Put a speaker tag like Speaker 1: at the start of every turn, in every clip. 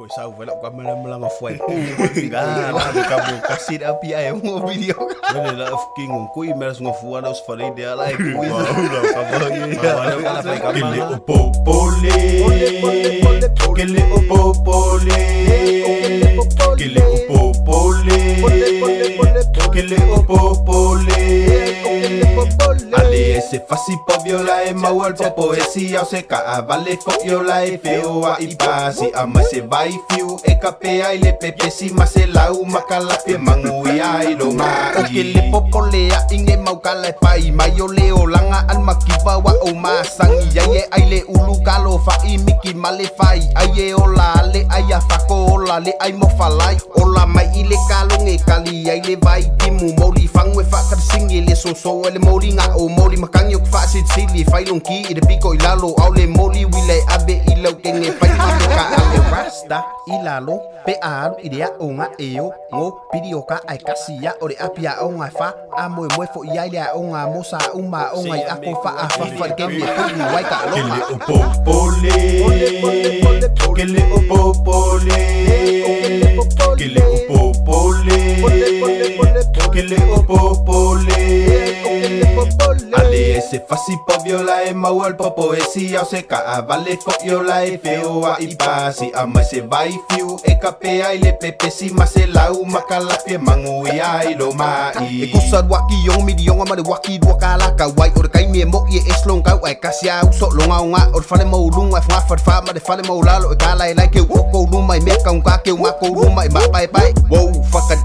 Speaker 1: Ko sau vela ka mala foi. Ga ka bo kasir api ai mo video. Wala la fucking on ko imeras ngo fuana os fare de ala ko isa. Ka bo ya. Wala fa ka mala o popole. Kele o popole. Kele o popole. Kele o popole. Ale ese fácil pa viola e mawal pa poesia se ka vale fo viola e feo a ipasi ama se vai fiu e kapea ile pepe si maselau makala pe mangui ai lo ma o ke le popolea inge maukala e pai mai o leo langa al makiva wa o ma sangi ye aile ulu kalo fa i miki male fai ai ola le ai afako ola le ai mo falai ola mai ile kalonge kali ai le vai timu moli fangwe fa ka singi le so ele moli nga o moli makangi ok fa sit sili fai lonki i de pico ilalo au le moli wile abe ilo tenge fai ka ale rasta ilalo pe aru idea onga eo ngo video ka ai kasia ore apia onga fa amo mo fo iaile onga mosa uma onga i ako fa afa fa kemi ko ni wai ka lo kele o popole kele o popole kele o popole kele o popole ale ese fácil pa viola e mawal pa poesia se ka vale fo viola e feo a ipasi ama se vai fiu e kapea ile pepe si maselau makala pe mangui ai lo mai e kusar waki yong mi yong ama de waki dua kala ka wai or kai me mo ye eslong ka ai kasia so longa nga or fale mo lunga fa fa ma de fale mo lalo e kala e like ko luma me ka ke ma ko luma ma bai wow fakat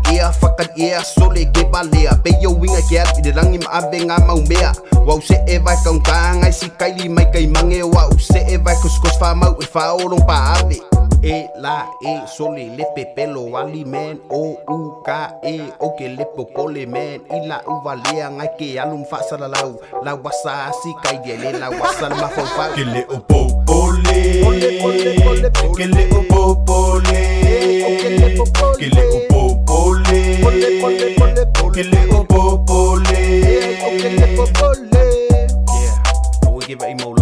Speaker 1: ia so le ke balea pe yo winga ke al de langi ma abenga ma umbea wow se e vai ka ngai si kai li mai kai mange wow se e vai kuskus fa mau e fa o long pa ave e la e sole le pepelo wali men o u ka e o ke le popole men ila u valea ngai ke alum fa sala la wasa si kai de le la wasa ma fa ke le o popole ke le o popole ke le o popole ke le o popole yeah I will give it a